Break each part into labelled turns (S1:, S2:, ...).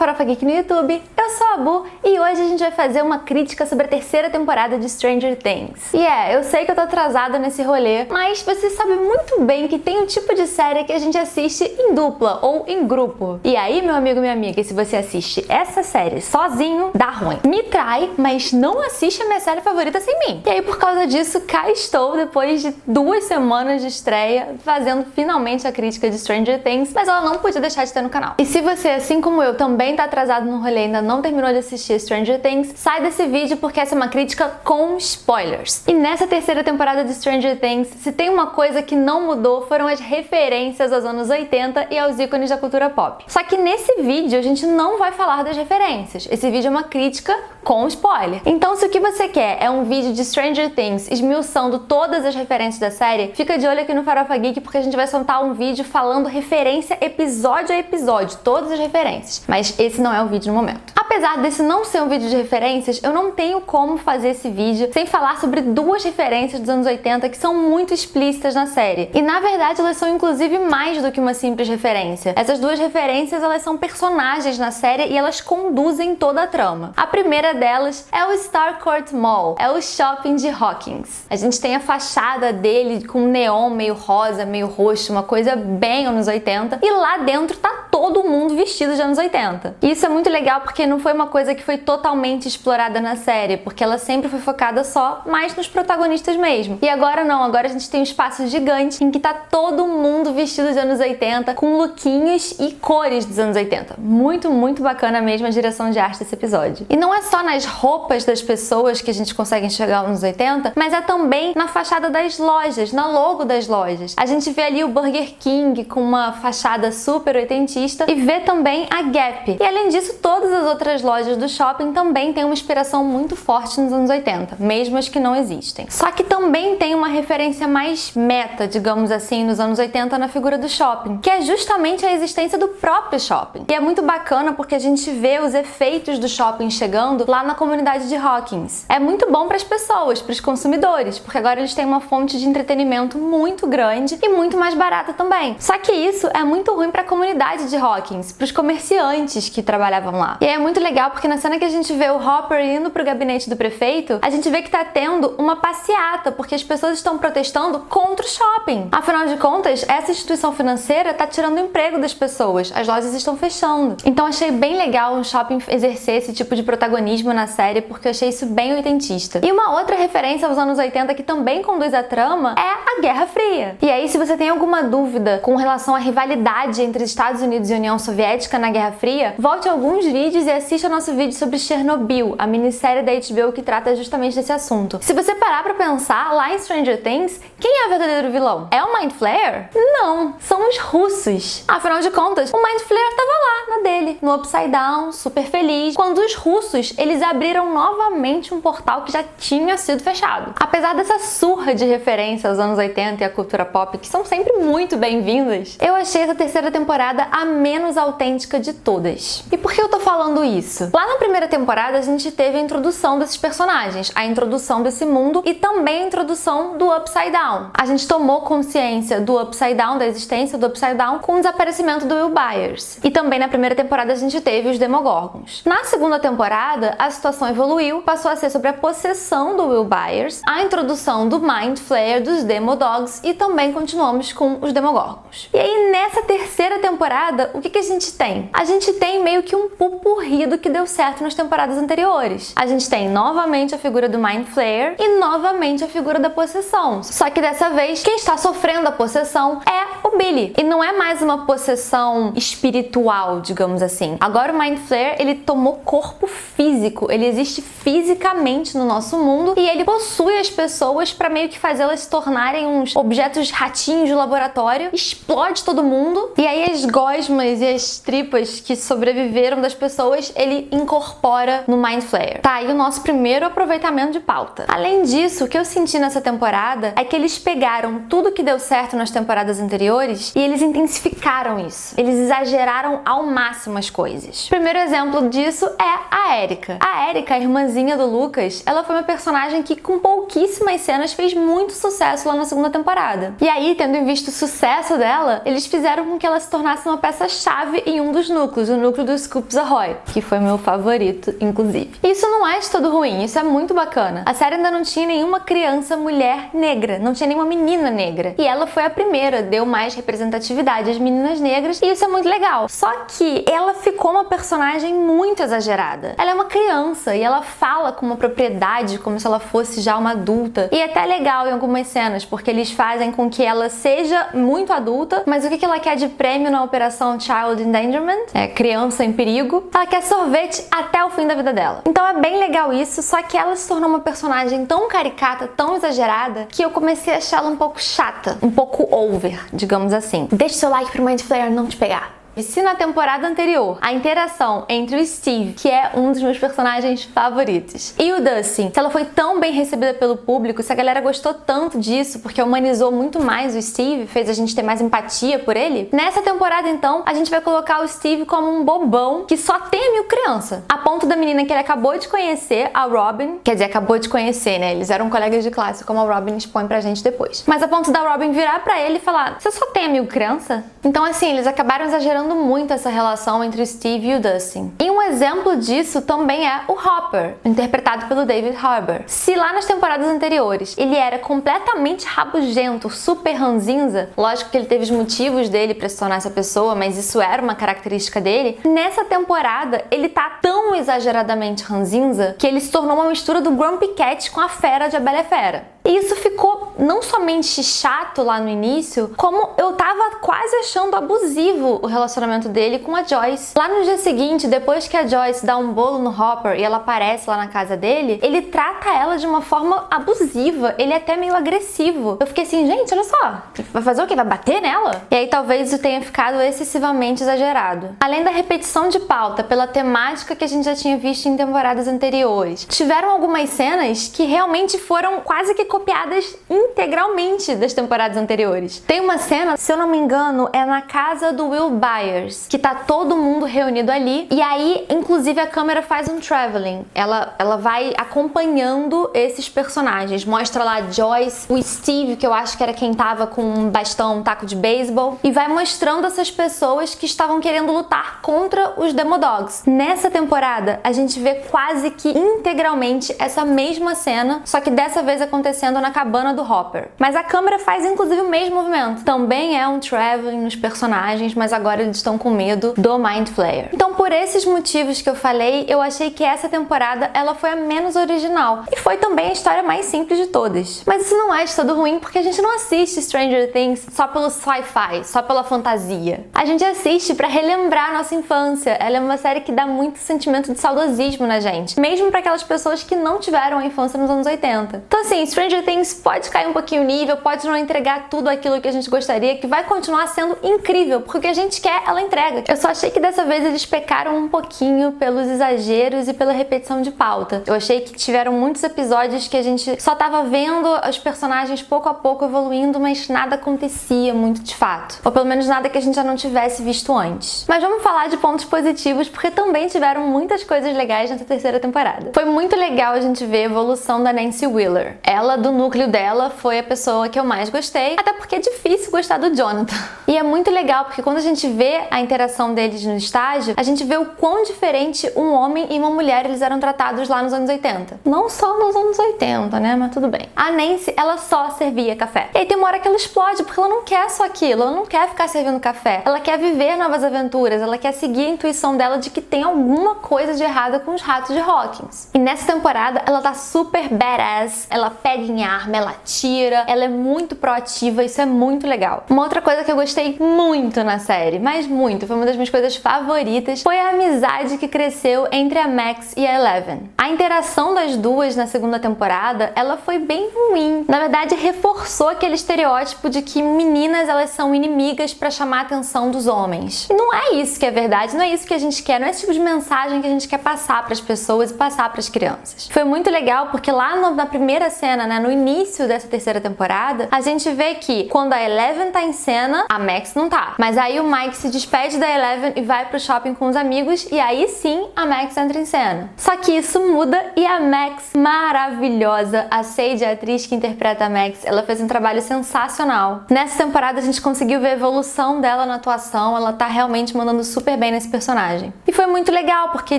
S1: Farofa Geek no YouTube, eu sou a Bu e hoje a gente vai fazer uma crítica sobre a terceira temporada de Stranger Things. E eu sei que eu tô atrasada nesse rolê, mas você sabe muito bem que tem um tipo de série que a gente assiste em dupla ou em grupo. E aí, meu amigo, minha amiga, se você assiste essa série sozinho, dá ruim. Me trai, mas não assiste a minha série favorita sem mim. E aí, por causa disso, cá estou, depois de 2 semanas de estreia, fazendo finalmente a crítica de Stranger Things, mas ela não podia deixar de ter no canal. E se você, assim como eu, também tá atrasado no rolê e ainda não terminou de assistir Stranger Things, sai desse vídeo porque essa é uma crítica com spoilers. E nessa terceira temporada de Stranger Things, se tem uma coisa que não mudou, foram as referências aos anos 80 e aos ícones da cultura pop. Só que nesse vídeo a gente não vai falar das referências. Esse vídeo é uma crítica com spoiler. Então, se o que você quer é um vídeo de Stranger Things esmiuçando todas as referências da série, fica de olho aqui no Farofa Geek porque a gente vai soltar um vídeo falando referência episódio a episódio, todas as referências. Mas esse não é o vídeo no momento. Apesar desse não ser um vídeo de referências, eu não tenho como fazer esse vídeo sem falar sobre 2 referências dos anos 80 que são muito explícitas na série. E na verdade elas são inclusive mais do que uma simples referência. Essas 2 referências, elas são personagens na série e elas conduzem toda a trama. A primeira delas é o Starcourt Mall, é o shopping de Hawkins. A gente tem a fachada dele com neon meio rosa, meio roxo, uma coisa bem anos 80, e lá dentro tá todo mundo vestido de anos 80. E isso é muito legal porque não foi uma coisa que foi totalmente explorada na série, porque ela sempre foi focada só mais nos protagonistas mesmo. E agora não, agora a gente tem um espaço gigante em que tá todo mundo vestido de anos 80, com lookinhos e cores dos anos 80. Muito, muito bacana mesmo a direção de arte desse episódio. E não é só nas roupas das pessoas que a gente consegue enxergar os anos 80, mas é também na fachada das lojas, na logo das lojas. A gente vê ali o Burger King com uma fachada super oitentista e vê também a Gap. E além disso, todas as outras lojas do shopping também têm uma inspiração muito forte nos anos 80, mesmo as que não existem. Só que também tem uma referência mais meta, digamos assim, nos anos 80 na figura do shopping, que é justamente a existência do próprio shopping. E é muito bacana porque a gente vê os efeitos do shopping chegando lá na comunidade de Hawkins. É muito bom para as pessoas, para os consumidores, porque agora eles têm uma fonte de entretenimento muito grande e muito mais barata também. Só que isso é muito ruim para a comunidade de Hawkins, para os comerciantes que trabalhavam lá. E é muito legal porque na cena que a gente vê o Hopper indo pro gabinete do prefeito, a gente vê que tá tendo uma passeata, porque as pessoas estão protestando contra o shopping. Afinal de contas, essa instituição financeira tá tirando o emprego das pessoas, as lojas estão fechando. Então achei bem legal o shopping exercer esse tipo de protagonismo na série, porque eu achei isso bem oitentista. E uma outra referência aos anos 80 que também conduz a trama é a Guerra Fria. E aí, se você tem alguma dúvida com relação à rivalidade entre Estados Unidos e União Soviética na Guerra Fria, volte a alguns vídeos e assista o nosso vídeo sobre Chernobyl, a minissérie da HBO que trata justamente desse assunto. Se você parar pra pensar, lá em Stranger Things, quem é o verdadeiro vilão? É o Mind Flayer? Não, são os russos. Afinal de contas, o Mind Flayer tava lá, na dele, no Upside Down, super feliz, quando os russos, eles abriram novamente um portal que já tinha sido fechado. Apesar dessa surra de referência aos anos 80 e à cultura pop, que são sempre muito bem-vindas, eu achei essa terceira temporada a menos autêntica de todas. E por que eu tô falando isso? Lá na primeira temporada a gente teve a introdução desses personagens, a introdução desse mundo e também a introdução do Upside Down. A gente tomou consciência do Upside Down, da existência do Upside Down, com o desaparecimento do Will Byers. E também na primeira temporada a gente teve os Demogorgons. Na segunda temporada, a situação evoluiu, passou a ser sobre a possessão do Will Byers, a introdução do Mind Flayer, dos Demodogs e também continuamos com os Demogorgons. E aí nessa terceira temporada, o que a gente tem? A gente tem meio que um pupurri do que deu certo nas temporadas anteriores. A gente tem novamente a figura do Mind Flayer e novamente a figura da possessão. Só que dessa vez, quem está sofrendo a possessão é o Billy. E não é mais uma possessão espiritual, digamos assim. Agora o Mind Flayer, ele tomou corpo físico. Ele existe fisicamente no nosso mundo e ele possui as pessoas para meio que fazê-las se tornarem uns objetos ratinhos de laboratório, explode todo mundo e aí as gosmas e as tripas que sobreviveram das pessoas, ele incorpora no Mind Flayer. Tá aí o nosso primeiro aproveitamento de pauta. Além disso, o que eu senti nessa temporada é que eles pegaram tudo que deu certo nas temporadas anteriores e eles intensificaram isso. Eles exageraram ao máximo umas coisas. O primeiro exemplo disso é a Erika. A Erika, a irmãzinha do Lucas, ela foi uma personagem que com pouquíssimas cenas fez muito sucesso lá na segunda temporada. E aí, tendo visto o sucesso dela, eles fizeram com que ela se tornasse uma peça-chave em um dos núcleos, o núcleo do Scoops Ahoy, que foi meu favorito, inclusive. Isso não é de todo ruim, isso é muito bacana. A série ainda não tinha nenhuma criança mulher negra, não tinha nenhuma menina negra. E ela foi a primeira, deu mais representatividade às meninas negras, e isso é muito legal. Só que ela ficou uma personagem muito exagerada. Ela é uma criança e ela fala com uma propriedade como se ela fosse já uma adulta. E é até legal em algumas cenas, porque eles fazem com que ela seja muito adulta, mas o que ela quer de prêmio na operação Child Endangerment, criança em perigo, ela quer sorvete até o fim da vida dela. Então é bem legal isso, só que ela se tornou uma personagem tão caricata, tão exagerada, que eu comecei a achar ela um pouco chata, um pouco over, digamos assim. Deixa seu like pro Mind Flayer não te pegar. E se na temporada anterior a interação entre o Steve, que é um dos meus personagens favoritos, e o Dustin, se ela foi tão bem recebida pelo público, se a galera gostou tanto disso, porque humanizou muito mais o Steve, fez a gente ter mais empatia por ele, nessa temporada então a gente vai colocar o Steve como um bobão que só teme o criança. A ponto da menina que ele acabou de conhecer, a Robin, quer dizer, acabou de conhecer, né? Eles eram colegas de classe, como a Robin expõe pra gente depois. Mas a ponto da Robin virar pra ele e falar: você só teme o criança? Então assim, eles acabaram exagerando muito essa relação entre o Steve e o Dustin. E um exemplo disso também é o Hopper, interpretado pelo David Harbour. Se lá nas temporadas anteriores ele era completamente rabugento, super ranzinza, lógico que ele teve os motivos dele pra se tornar essa pessoa, mas isso era uma característica dele, nessa temporada ele tá tão exageradamente ranzinza que ele se tornou uma mistura do Grumpy Cat com a fera de A Bela e a Fera. E isso ficou não somente chato lá no início, como eu tava quase achando abusivo o relacionamento dele com a Joyce. Lá no dia seguinte, depois que a Joyce dá um bolo no Hopper e ela aparece lá na casa dele, ele trata ela de uma forma abusiva, ele é até meio agressivo. Eu fiquei assim, gente, olha só, vai fazer o quê? Vai bater nela? E aí talvez isso tenha ficado excessivamente exagerado. Além da repetição de pauta pela temática que a gente já tinha visto em temporadas anteriores, tiveram algumas cenas que realmente foram quase que copiadas integralmente das temporadas anteriores. Tem uma cena, se eu não me engano, é na casa do Will Byers, que tá todo mundo reunido ali, e aí, inclusive, a câmera faz um traveling. Ela vai acompanhando esses personagens. Mostra lá a Joyce, o Steve, que eu acho que era quem tava com um bastão, um taco de beisebol, e vai mostrando essas pessoas que estavam querendo lutar contra os Demodogs. Nessa temporada, a gente vê quase que integralmente essa mesma cena, só que dessa vez acontecendo na cabana do Hopper. Mas a câmera faz inclusive o mesmo movimento. Também é um traveling nos personagens, mas agora eles estão com medo do Mind Flayer. Então, por esses motivos que eu falei, eu achei que essa temporada ela foi a menos original. E foi também a história mais simples de todas. Mas isso não é de todo ruim, porque a gente não assiste Stranger Things só pelo sci-fi, só pela fantasia. A gente assiste pra relembrar a nossa infância. Ela é uma série que dá muito sentimento de saudosismo na gente, mesmo pra aquelas pessoas que não tiveram a infância nos anos 80. Então assim, Stranger Things pode cair um pouquinho o nível, pode não entregar tudo aquilo que a gente gostaria, que vai continuar sendo incrível, porque o que a gente quer, ela entrega. Eu só achei que dessa vez eles pecaram um pouquinho pelos exageros e pela repetição de pauta. Eu achei que tiveram muitos episódios que a gente só tava vendo os personagens pouco a pouco evoluindo, mas nada acontecia muito de fato. Ou pelo menos nada que a gente já não tivesse visto antes. Mas vamos falar de pontos positivos, porque também tiveram muitas coisas legais nessa terceira temporada. Foi muito legal a gente ver a evolução da Nancy Wheeler. Ela, do núcleo dela, foi a pessoa que eu mais gostei, até porque é difícil gostar do Jonathan. E é muito legal, porque quando a gente vê a interação deles no estágio, a gente vê o quão diferente um homem e uma mulher eles eram tratados lá nos anos 80. Não só nos anos 80, né? Mas tudo bem. A Nancy, ela só servia café. E aí tem uma hora que ela explode, porque ela não quer só aquilo, ela não quer ficar servindo café. Ela quer viver novas aventuras, ela quer seguir a intuição dela de que tem alguma coisa de errado com os ratos de Hawkins. E nessa temporada, ela tá super badass, ela pega em arma, ela tira, ela é muito proativa, isso é muito legal. Uma outra coisa que eu gostei muito na série, mas muito, foi uma das minhas coisas favoritas, foi a amizade que cresceu entre a Max e a Eleven. A interação das duas na segunda temporada, ela foi bem ruim. Na verdade, reforçou aquele estereótipo de que meninas, elas são inimigas pra chamar a atenção dos homens. E não é isso que é verdade, não é isso que a gente quer, não é esse tipo de mensagem que a gente quer passar pras pessoas e passar pras crianças. Foi muito legal porque lá na primeira cena, né, no início dessa terceira temporada, a gente vê que quando a Eleven tá em cena, a Max não tá. Mas aí o Mike se despede da Eleven e vai pro shopping com os amigos, e aí sim a Max entra em cena. Só que isso muda e a Max, maravilhosa, a Sage, a atriz que interpreta a Max, ela fez um trabalho sensacional. Nessa temporada a gente conseguiu ver a evolução dela na atuação, ela tá realmente mandando super bem nesse personagem. E foi muito legal, porque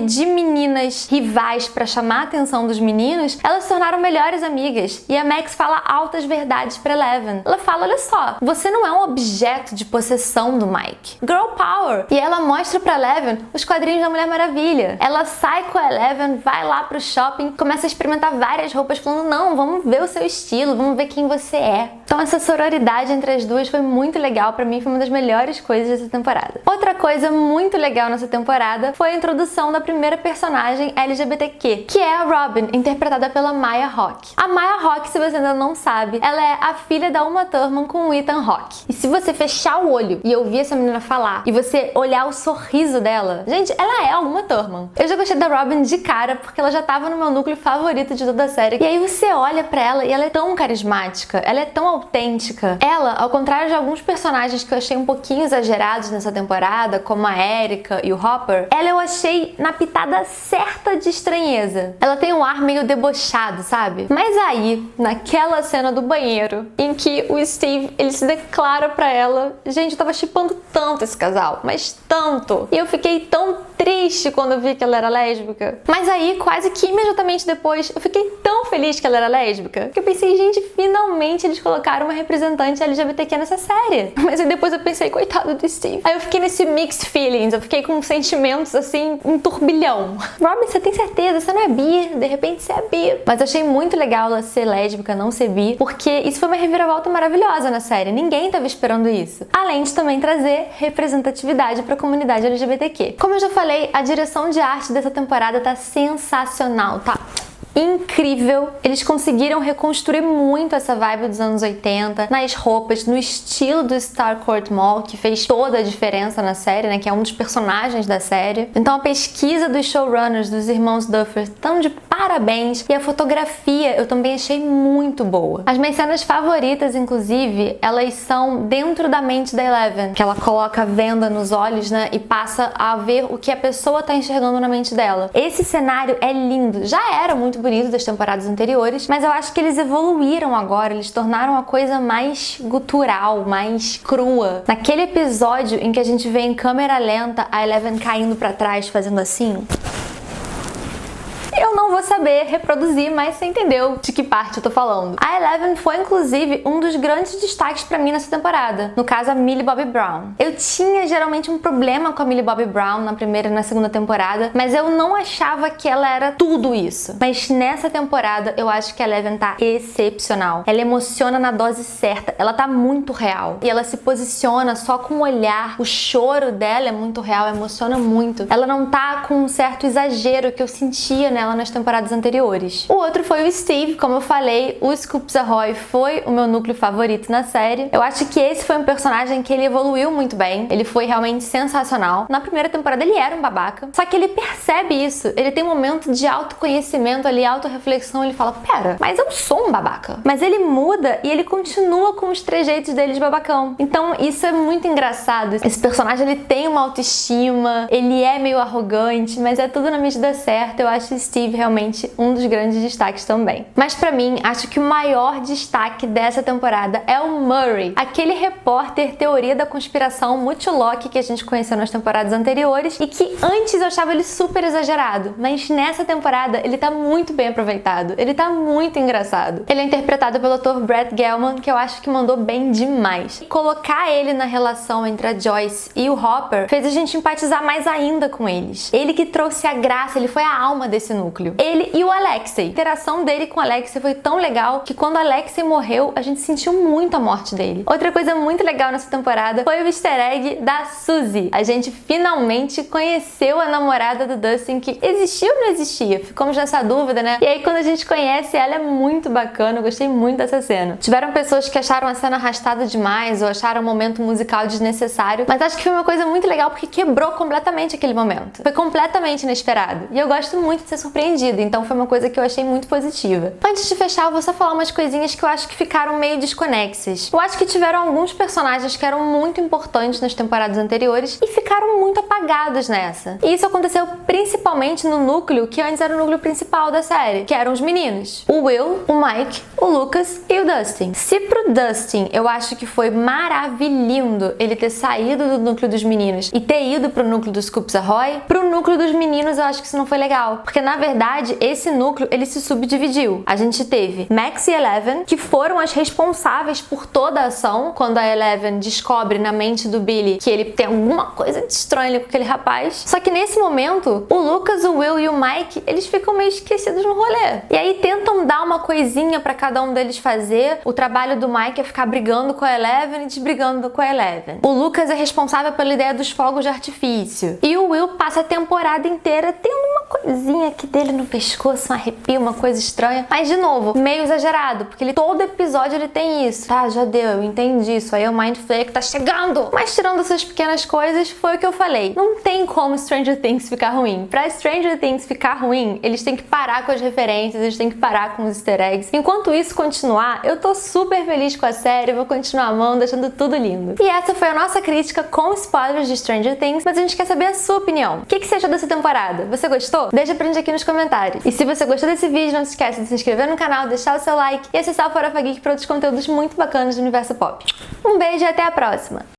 S1: de meninas rivais pra chamar a atenção dos meninos, elas se tornaram melhores amigas. E a Max fala altas verdades pra Eleven. Ela fala, olha só, você não é um objeto de possessão do Mike. Girl power! E ela mostra pra Eleven os quadrinhos da Mulher Maravilha. Ela sai com a Eleven, vai lá pro shopping, começa a experimentar várias roupas, falando, não, vamos ver o seu estilo, vamos ver quem você é. Então essa sororidade entre as duas foi muito legal, pra mim foi uma das melhores coisas dessa temporada. Outra coisa muito legal nessa temporada foi a introdução da primeira personagem LGBTQ, que é a Robin, interpretada pela Maya Hawke. A Maya Hawke, se você ainda não sabe, ela é a filha da Uma Thurman com o Ethan Hawke. E se você fechar o olho e ouvir essa menina falar, e você olhar o sorriso dela, gente, ela é a Uma Thurman. Eu já gostei da Robin de cara, porque ela já tava no meu núcleo favorito de toda a série. E aí você olha pra ela e ela é tão carismática, ela é tão autêntica. Ela, ao contrário de alguns personagens que eu achei um pouquinho exagerados nessa temporada, como a Erica e o Hopper, ela eu achei na pitada certa de estranheza. Ela tem um ar meio debochado, sabe? Mas aí, naquela cena do banheiro, em que o Steve, ele se declara pra ela, gente, eu tava shippando tanto esse casal, mas tanto. E eu fiquei tão triste quando eu vi que ela era lésbica. Mas aí, quase que imediatamente depois, eu fiquei tão feliz que ela era lésbica, que eu pensei, gente, finalmente eles colocaram uma representante LGBTQ nessa série. Mas aí depois eu pensei, coitado do Steve. Aí eu fiquei nesse mixed feelings, eu fiquei com sentimentos assim, um turbilhão. Robin, você tem certeza? Você não é bi? De repente você é bi. Mas eu achei muito legal ela ser lésbica, não ser bi, porque isso foi uma reviravolta maravilhosa na série. Ninguém tava esperando isso. Além de também trazer representatividade pra comunidade LGBTQ. Como eu já falei, a direção de arte dessa temporada tá sensacional, tá? Incrível. Eles conseguiram reconstruir muito essa vibe dos anos 80, nas roupas, no estilo do Starcourt Mall, que fez toda a diferença na série, né, que é um dos personagens da série. Então a pesquisa dos showrunners, dos irmãos Duffer, estão de parabéns, e a fotografia eu também achei muito boa. As minhas cenas favoritas, inclusive, elas são dentro da mente da Eleven, que ela coloca a venda nos olhos, né, e passa a ver o que a pessoa tá enxergando na mente dela. Esse cenário é lindo, já era muito bonito das temporadas anteriores, mas eu acho que eles evoluíram agora, eles tornaram a coisa mais gutural, mais crua. Naquele episódio em que a gente vê em câmera lenta a Eleven caindo pra trás, fazendo assim, eu não vou saber reproduzir, mas você entendeu de que parte eu tô falando. A Eleven foi, inclusive, um dos grandes destaques pra mim nessa temporada. No caso, a Millie Bobby Brown. Eu tinha, geralmente, um problema com a Millie Bobby Brown na primeira e na segunda temporada, mas eu não achava que ela era tudo isso. Mas nessa temporada, eu acho que a Eleven tá excepcional. Ela emociona na dose certa, ela tá muito real. E ela se posiciona só com o olhar. O choro dela é muito real, emociona muito. Ela não tá com um certo exagero que eu sentia nela nas temporadas anteriores. O outro foi o Steve, como eu falei, o Scoops Ahoy foi o meu núcleo favorito na série. Eu acho que esse foi um personagem que ele evoluiu muito bem, ele foi realmente sensacional. Na primeira temporada ele era um babaca, só que ele percebe isso, ele tem um momento de autoconhecimento ali, autorreflexão, ele fala, pera, mas eu sou um babaca. Mas ele muda e ele continua com os trejeitos dele de babacão. Então isso é muito engraçado. Esse personagem, ele tem uma autoestima, ele é meio arrogante, mas é tudo na medida certa. Eu acho Steve realmente um dos grandes destaques também. Mas pra mim, acho que o maior destaque dessa temporada é o Murray, aquele repórter teoria da conspiração Multilock que a gente conheceu nas temporadas anteriores e que antes eu achava ele super exagerado, mas nessa temporada ele tá muito bem aproveitado, ele tá muito engraçado. Ele é interpretado pelo ator Brett Gelman, que eu acho que mandou bem demais. Colocar ele na relação entre a Joyce e o Hopper fez a gente empatizar mais ainda com eles. Ele que trouxe a graça, ele foi a alma desse núcleo. Ele e o Alexei. A interação dele com o Alexei foi tão legal que quando o Alexei morreu, a gente sentiu muito a morte dele. Outra coisa muito legal nessa temporada foi o easter egg da Suzy. A gente finalmente conheceu a namorada do Dustin, que existia ou não existia? Ficamos nessa dúvida, né? E aí quando a gente conhece ela, é muito bacana. Eu gostei muito dessa cena. Tiveram pessoas que acharam a cena arrastada demais ou acharam o momento musical desnecessário, mas acho que foi uma coisa muito legal porque quebrou completamente aquele momento. Foi completamente inesperado. E eu gosto muito de ser surpreendida desenvolvida, então foi uma coisa que eu achei muito positiva. Antes de fechar, eu vou só falar umas coisinhas que eu acho que ficaram meio desconexas. Eu acho que tiveram alguns personagens que eram muito importantes nas temporadas anteriores e ficaram muito apagados nessa. E isso aconteceu principalmente no núcleo que antes era o núcleo principal da série, que eram os meninos. O Will, o Mike, o Lucas e o Dustin. Se pro Dustin eu acho que foi maravilhoso ele ter saído do núcleo dos meninos e ter ido pro núcleo dos Scoops Ahoy, pro núcleo dos meninos eu acho que isso não foi legal. Porque na verdade esse núcleo ele se subdividiu. A gente teve Max e Eleven, que foram as responsáveis por toda a ação, quando a Eleven descobre na mente do Billy que ele tem alguma coisa de estranha ali com aquele rapaz. Só que nesse momento, o Lucas, o Will e o Mike, eles ficam meio esquecidos no rolê. E aí tentam dar uma coisinha pra cada um deles fazer. O trabalho do Mike é ficar brigando com a Eleven e desbrigando com a Eleven. O Lucas é responsável pela ideia dos fogos de artifício. E o Will passa a temporada inteira tendo uma coisinha aqui dele no pescoço, um arrepio, uma coisa estranha. Mas, de novo, meio exagerado, porque todo episódio ele tem isso. Tá, já deu, eu entendi isso. Aí é o Mind Flayer tá chegando. Mas tirando essas pequenas coisas, foi o que eu falei. Não tem como Stranger Things ficar ruim. Pra Stranger Things ficar ruim, eles têm que parar com as referências, eles têm que parar com os easter eggs. Enquanto isso continuar, eu tô super feliz com a série, vou continuar amando, achando tudo lindo. E essa foi a nossa crítica com spoilers de Stranger Things, mas a gente quer saber a sua opinião. O que você achou dessa temporada? Você gostou? Deixa pra gente aqui nos comentários. E se você gostou desse vídeo, não se esqueça de se inscrever no canal, deixar o seu like e acessar o Farofa Geek para outros conteúdos muito bacanas do universo pop. Um beijo e até a próxima!